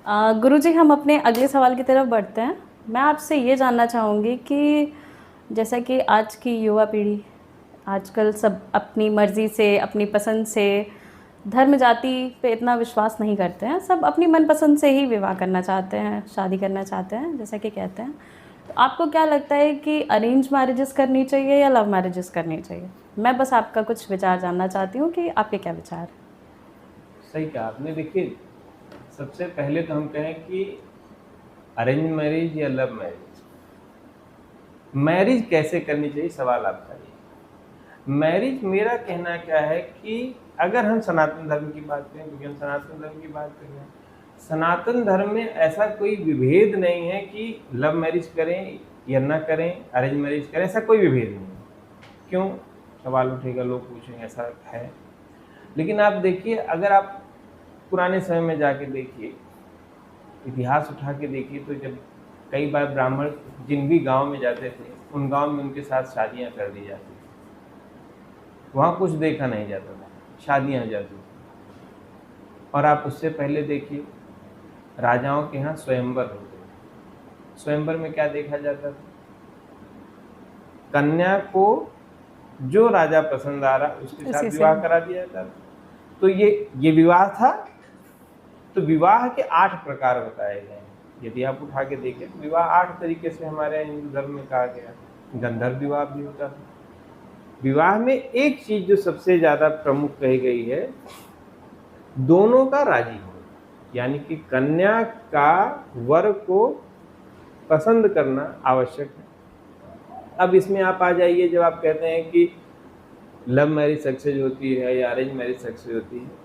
गुरुजी, हम अपने अगले सवाल की तरफ बढ़ते हैं। मैं आपसे ये जानना चाहूँगी कि जैसा कि आज की युवा पीढ़ी आजकल सब अपनी मर्ज़ी से, अपनी पसंद से धर्म जाति पे इतना विश्वास नहीं करते हैं। सब अपनी मनपसंद से ही विवाह करना चाहते हैं, शादी करना चाहते हैं, जैसा कि कहते हैं। तो आपको क्या लगता है कि अरेंज मैरिजेस करनी चाहिए या लव मैरिजेस करनी चाहिए? मैं बस आपका कुछ विचार जानना चाहती हूँ कि आपके क्या विचार हैं? सही कहा आपने। देखिए, सबसे पहले तो हम कहें कि अरेंज मैरिज या लव मैरिज, मैरिज कैसे करनी चाहिए, सवाल आपका ये। मैरिज, मेरा कहना क्या है कि अगर हम सनातन धर्म की बात करें, क्योंकि हम सनातन धर्म की बात कर रहे हैं, सनातन धर्म में ऐसा कोई विभेद नहीं है कि लव मैरिज करें या ना करें, अरेंज मैरिज करें, ऐसा कोई विभेद नहीं है। क्यों सवाल उठेगा, लोग पूछेंगे ऐसा है। लेकिन आप देखिए, अगर आप पुराने समय में जाके देखिए, इतिहास उठा के देखिए, तो जब कई बार ब्राह्मण जिन भी गांव में जाते थे, उन गांव में उनके साथ शादियां कर दी जाती थी। वहाँ कुछ देखा नहीं जाता था, शादियां हो जाती थी। और आप उससे पहले देखिए, राजाओं के यहाँ स्वयंवर होते थे। स्वयंवर में क्या देखा जाता था? कन्या को जो राजा पसंद आ रहा उसके साथ इसी से विवाह करा दिया जाता था। तो ये विवाह था। तो विवाह के 8 प्रकार बताए गए हैं। यदि आप उठा के देखें तो विवाह 8 तरीके से हमारे हिंदू धर्म में कहा गया। गंधर्व विवाह भी होता है। विवाह में एक चीज जो सबसे ज्यादा प्रमुख कही गई है, दोनों का राजी होना, यानी कि कन्या का वर को पसंद करना आवश्यक है। अब इसमें आप आ जाइए, जब आप कहते हैं कि लव मैरिज सक्सेस होती है या अरेंज मैरिज सक्सेस होती है,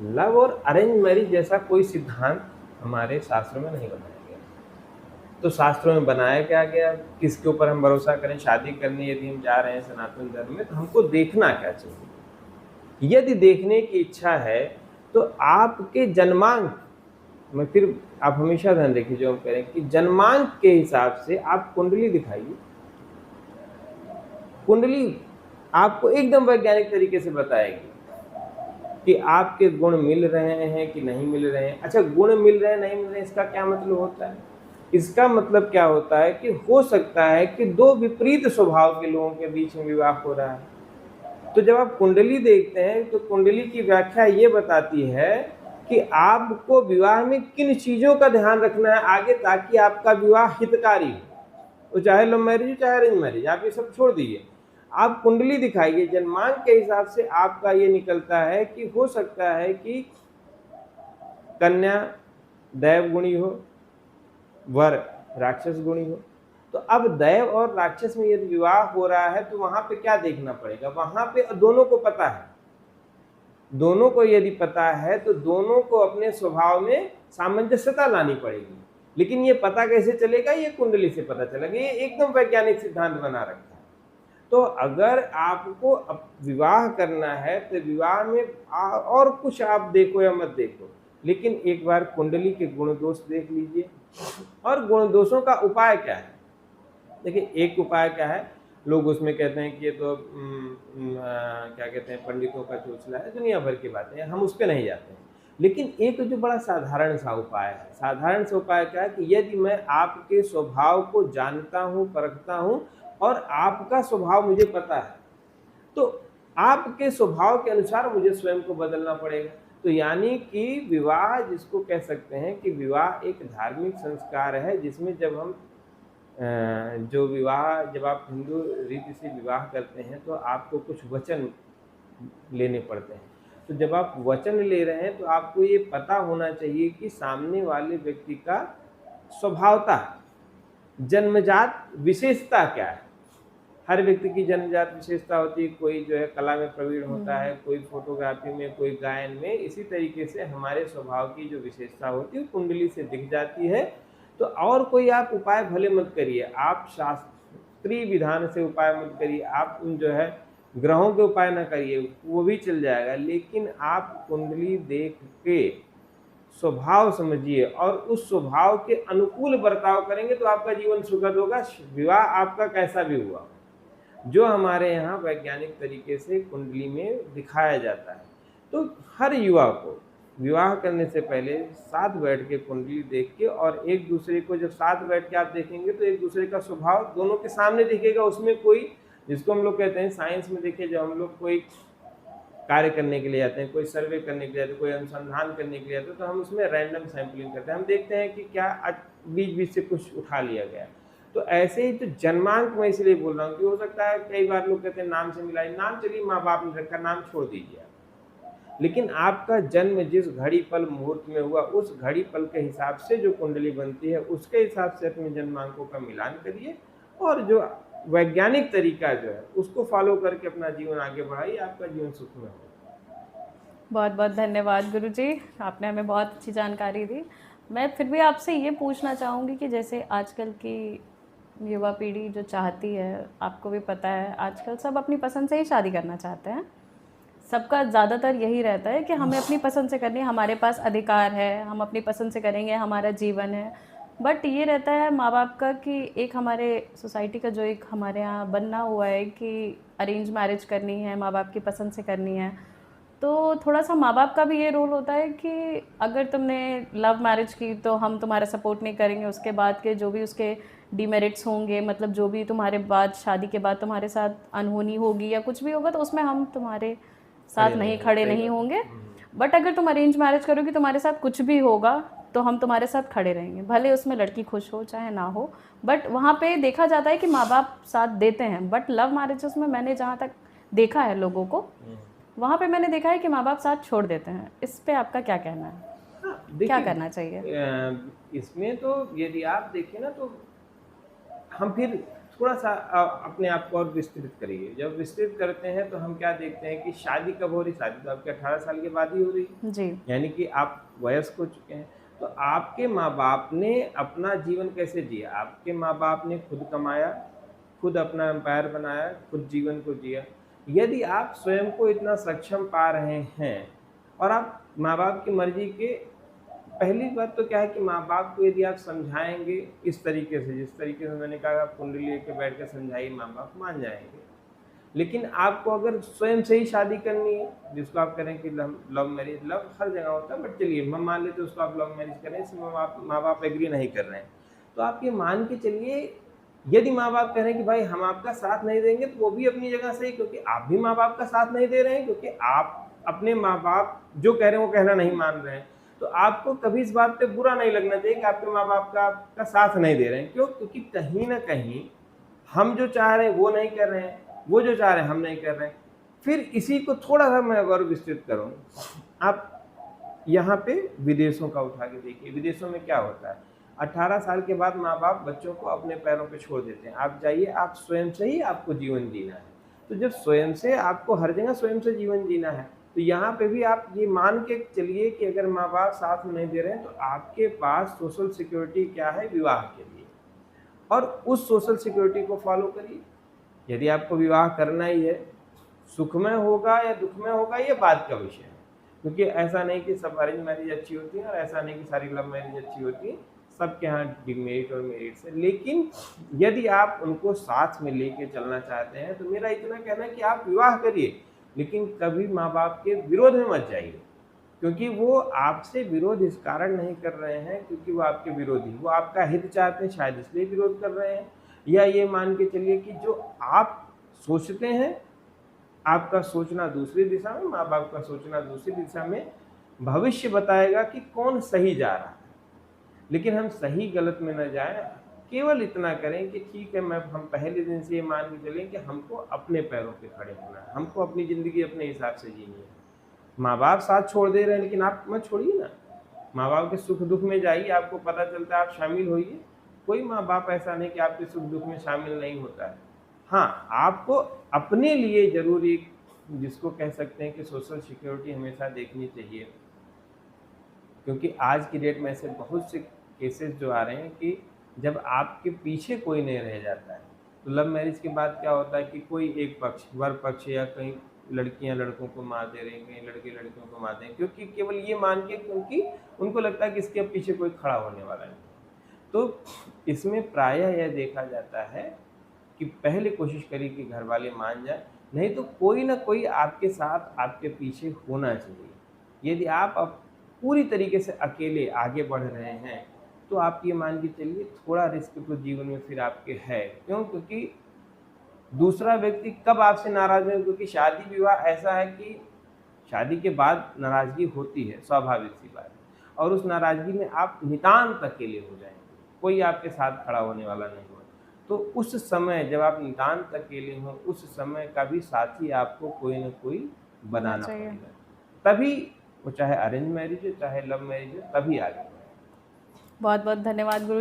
लव और अरेंज मैरिज जैसा कोई सिद्धांत हमारे शास्त्रों में नहीं बनाया गया। तो शास्त्रों में बनाया क्या गया, किसके ऊपर हम भरोसा करें? शादी करने यदि हम जा रहे हैं सनातन धर्म में, तो हमको देखना क्या चाहिए? यदि देखने की इच्छा है तो आपके जन्मांक, मैं फिर आप हमेशा ध्यान रखिए जो हम कह रहे हैं कि जन्मांक के हिसाब से आप कुंडली दिखाइए। कुंडली आपको एकदम वैज्ञानिक तरीके से बताएगी कि आपके गुण मिल रहे हैं कि नहीं मिल रहे हैं। अच्छा, गुण मिल रहे हैं नहीं मिल रहे हैं, इसका क्या मतलब होता है? इसका मतलब क्या होता है कि हो सकता है कि दो विपरीत स्वभाव के लोगों के बीच में विवाह हो रहा है। तो जब आप कुंडली देखते हैं तो कुंडली की व्याख्या ये बताती है कि आपको विवाह में किन चीजों का ध्यान रखना है आगे, ताकि आपका विवाह हितकारी हो। तो चाहे लव मैरिज हो चाहे अरेंज मैरिज, आप ये सब छोड़ दीजिए, आप कुंडली दिखाइए। जन्मांक के हिसाब से आपका ये निकलता है कि हो सकता है कि कन्या दैव गुणी हो, वर राक्षस गुणी हो। तो अब दैव और राक्षस में यदि विवाह हो रहा है तो वहां पे क्या देखना पड़ेगा? वहां पे दोनों को पता है, दोनों को यदि पता है तो दोनों को अपने स्वभाव में सामंजस्यता लानी पड़ेगी। लेकिन ये पता कैसे चलेगा? ये कुंडली से पता चलेगा। ये एकदम वैज्ञानिक सिद्धांत बना रखा है। तो अगर आपको विवाह करना है तो विवाह में और कुछ आप देखो या मत देखो, लेकिन एक बार कुंडली के गुण दोष देख लीजिए। और गुण दोषों का उपाय क्या है? देखिए, एक उपाय क्या है, लोग उसमें कहते हैं कि ये तो क्या कहते हैं, पंडितों का चोचला है, दुनिया भर की बातें हैं, हम उस पर नहीं जाते हैं। लेकिन एक जो बड़ा साधारण सा उपाय है, साधारण सा उपाय क्या है कि यदि मैं आपके स्वभाव को जानता हूँ, परखता हूँ, और आपका स्वभाव मुझे पता है, तो आपके स्वभाव के अनुसार मुझे स्वयं को बदलना पड़ेगा। तो यानी कि विवाह जिसको कह सकते हैं कि विवाह एक धार्मिक संस्कार है, जिसमें जब हम जो विवाह, जब आप हिंदू रीति से विवाह करते हैं तो आपको कुछ वचन लेने पड़ते हैं। तो जब आप वचन ले रहे हैं तो आपको ये पता होना चाहिए कि सामने वाले व्यक्ति का स्वभावता, जन्मजात विशेषता क्या है। हर व्यक्ति की जन्मजात विशेषता होती है। कोई जो है कला में प्रवीण होता है, कोई फोटोग्राफी में, कोई गायन में। इसी तरीके से हमारे स्वभाव की जो विशेषता होती है कुंडली से दिख जाती है। तो और कोई आप उपाय भले मत करिए, आप शास्त्रीय विधान से उपाय मत करिए, आप उन जो है ग्रहों के उपाय ना करिए, वो भी चल जाएगा। लेकिन आप कुंडली देख के स्वभाव समझिए और उस स्वभाव के अनुकूल बर्ताव करेंगे तो आपका जीवन सुखद होगा। विवाह आपका कैसा भी हुआ, जो हमारे यहाँ वैज्ञानिक तरीके से कुंडली में दिखाया जाता है। तो हर युवा को विवाह करने से पहले साथ बैठ के कुंडली देख के, और एक दूसरे को जब साथ बैठ के आप देखेंगे तो एक दूसरे का स्वभाव दोनों के सामने दिखेगा। उसमें कोई, जिसको हम लोग कहते हैं साइंस में, देखिए जब हम लोग कोई कार्य करने के लिए जाते हैं, कोई सर्वे करने के लिए जाते हैं, कोई अनुसंधान करने के लिए जाते हैं, तो हम उसमें रैंडम सैंपलिंग करते हैं। हम देखते हैं कि क्या बीच बीच से कुछ उठा लिया गया। तो ऐसे ही तो जन्मांक मैं इसलिए बोल रहा हूँ कि हो सकता है कई बार लोग कहते हैं नाम से मिला है, नाम चलिए माँ बाप ने रखा, नाम छोड़ दीजिए आप, लेकिन आपका जन्म जिस घड़ी पल मुहूर्त में हुआ, उस घड़ी पल के हिसाब से जो कुंडली बनती है उसके हिसाब से अपने जन्मांकों का मिलान करिए, और जो वैज्ञानिक तरीका जो है उसको फॉलो करके अपना जीवन आगे बढ़ाइए, आपका जीवन सुखमय होगा। बहुत बहुत धन्यवाद गुरुजी, आपने हमें बहुत अच्छी जानकारी दी। मैं फिर भी आपसे ये पूछना चाहूँगी कि जैसे आजकल की युवा पीढ़ी जो चाहती है, आपको भी पता है आजकल सब अपनी पसंद से ही शादी करना चाहते हैं। सबका ज़्यादातर यही रहता है कि हमें अपनी पसंद से करनी है, हमारे पास अधिकार है, हम अपनी पसंद से करेंगे, हमारा जीवन है। बट ये रहता है माँ बाप का कि एक हमारे सोसाइटी का जो एक हमारे यहाँ बनना हुआ है कि अरेंज मैरिज करनी है, माँ बाप की पसंद से करनी है। तो थोड़ा सा माँ बाप का भी ये रोल होता है कि अगर तुमने लव मैरिज की तो हम तुम्हारा सपोर्ट नहीं करेंगे, उसके बाद के जो भी उसके डिमेरिट्स होंगे, मतलब जो भी तुम्हारे बाद शादी के बाद तुम्हारे साथ अनहोनी होगी या कुछ भी होगा तो उसमें हम तुम्हारे साथ नहीं खड़े नहीं होंगे। बट अगर तुम अरेंज मैरिज करोगी, तुम्हारे साथ कुछ भी होगा तो हम तुम्हारे साथ खड़े रहेंगे, भले उसमें लड़की खुश हो चाहे ना हो। बट वहाँ पे देखा जाता है कि माँ बाप साथ देते हैं। बट लव मैरिजेस में मैंने जहाँ तक देखा है लोगों को, वहाँ पे मैंने देखा है कि माँ बाप साथ छोड़ देते हैं। इस पे आपका क्या कहना है? हाँ, क्या करना चाहिए? इसमें तो यदि आप देखें ना, तो हम फिर थोड़ा सा अपने आप को और विस्तृत करिए। जब विस्तृत करते हैं तो हम क्या देखते हैं कि शादी कब हो रही, शादी तो आपके 18 साल के बाद ही हो रही है, जी। यानी कि आप वयस्क हो चुके हैं। तो आपके माँ बाप ने अपना जीवन कैसे जिया? आपके माँ बाप ने खुद कमाया, खुद अपना एम्पायर बनाया, खुद जीवन को जिया। यदि आप स्वयं को इतना सक्षम पा रहे हैं और आप माँ बाप की मर्जी के, पहली बात तो क्या है कि माँ बाप को यदि आप समझाएंगे इस तरीके से, जिस तरीके से मैंने कहा, आप कुंडली लेके बैठ कर समझाइए, माँ बाप मान जाएंगे। लेकिन आपको अगर स्वयं से ही शादी करनी है, जिसको आप करें कि लव मैरिज, लव हर जगह होता है, बट चलिए हम मान लेते उसको आप लव मैरिज करें, इसमें माँ बाप एग्री नहीं कर रहे हैं, तो आप ये मान के चलिए, यदि माँ बाप कह रहे हैं कि भाई हम आपका साथ नहीं देंगे, तो वो भी अपनी जगह सही, क्योंकि आप भी माँ बाप का साथ नहीं दे रहे हैं, क्योंकि आप अपने माँ बाप जो कह रहे हैं वो कहना नहीं मान रहे हैं। तो आपको कभी इस बात पे बुरा नहीं लगना चाहिए कि आपके माँ बाप का साथ नहीं दे रहे हैं। क्यों? क्योंकि कहीं ना कहीं हम जो चाह रहे हैं वो नहीं कर रहे हैं, वो जो चाह रहे हैं हम नहीं कर रहे हैं। फिर इसी को थोड़ा सा मैं और विस्तृत करूँ, आप यहाँ पे विदेशों का उठा के देखिए। विदेशों में क्या होता है, 18 साल के बाद माँ बाप बच्चों को अपने पैरों पे छोड़ देते हैं, आप जाइए, आप स्वयं से ही आपको जीवन जीना है। तो जब स्वयं से आपको हर जगह स्वयं से जीवन जीना है, तो यहाँ पे भी आप ये मान के चलिए कि अगर माँ बाप साथ नहीं दे रहे हैं, तो आपके पास सोशल सिक्योरिटी क्या है? विवाह के लिए, और उस सोशल सिक्योरिटी को फॉलो करिए। यदि आपको विवाह करना ही है, सुखमय होगा या दुखमय होगा ये बात का विषय है, क्योंकि ऐसा नहीं कि सब अरेंज मैरिज अच्छी होती है और ऐसा नहीं कि सारी लव मैरिज अच्छी होती है, सबके यहाँ डिमेरिट और मेरिट्स है। लेकिन यदि आप उनको साथ में लेके चलना चाहते हैं, तो मेरा इतना कहना है कि आप विवाह करिए, लेकिन कभी माँ बाप के विरोध में मत जाइए, क्योंकि वो आपसे विरोध इस कारण नहीं कर रहे हैं क्योंकि वो आपके विरोधी, वो आपका हित चाहते हैं, शायद इसलिए विरोध कर रहे हैं। या ये मान के चलिए कि जो आप सोचते हैं, आपका सोचना दूसरी दिशा में, माँ बाप का सोचना दूसरी दिशा में, भविष्य बताएगा कि कौन सही जा रहा है। लेकिन हम सही गलत में न जाएं, केवल इतना करें कि ठीक है, हम पहले दिन से ये मान के चलें कि हमको अपने पैरों पे खड़े होना है, हमको अपनी ज़िंदगी अपने हिसाब से जीनी है। माँ बाप साथ छोड़ दे रहे हैं, लेकिन आप मत छोड़िए ना, माँ बाप के सुख दुख में जाइए, आपको पता चलता है, आप शामिल होइए। कोई माँ बाप ऐसा नहीं कि आपके सुख दुख में शामिल नहीं होता है। हाँ, आपको अपने लिए जरूरी, जिसको कह सकते हैं कि सोशल सिक्योरिटी हमेशा देखनी चाहिए, क्योंकि आज की डेट में ऐसे बहुत से केसेस जो आ रहे हैं कि जब आपके पीछे कोई नहीं रह जाता है, तो लव मैरिज के बाद क्या होता है कि कोई एक पक्ष, वर पक्ष, या कहीं लड़कियां लड़कों को मार दे रही हैं, कहीं लड़के लड़कियों को मार दे रहे हैं, क्योंकि केवल ये मान के, क्योंकि उनको लगता है कि इसके पीछे कोई खड़ा होने वाला नहीं। तो इसमें प्रायः यह देखा जाता है कि पहले कोशिश करिए कि घर वाले मान जाए, नहीं तो कोई ना कोई आपके साथ, आपके पीछे होना चाहिए। यदि आप पूरी तरीके से अकेले आगे बढ़ रहे हैं, तो आप ये मान के चलिए थोड़ा रिस्क तो जीवन में फिर आपके है। क्यों? क्योंकि दूसरा व्यक्ति कब आपसे नाराज़ है, क्योंकि शादी विवाह ऐसा है कि शादी के बाद नाराज़गी होती है, स्वाभाविक सी बात है, और उस नाराज़गी में आप नितांत अकेले हो जाएँगे, कोई आपके साथ खड़ा होने वाला नहीं होगा। तो उस समय जब आप नितांत अकेले हों, उस समय का भी साथी आपको कोई न कोई बनाना चाहिए। पड़ेगा। तभी वो चाहे अरेंज मैरिज हो, चाहे लव मैरिज हो, तभी आगे बढ़ेगा। बहुत बहुत धन्यवाद गुरु जी।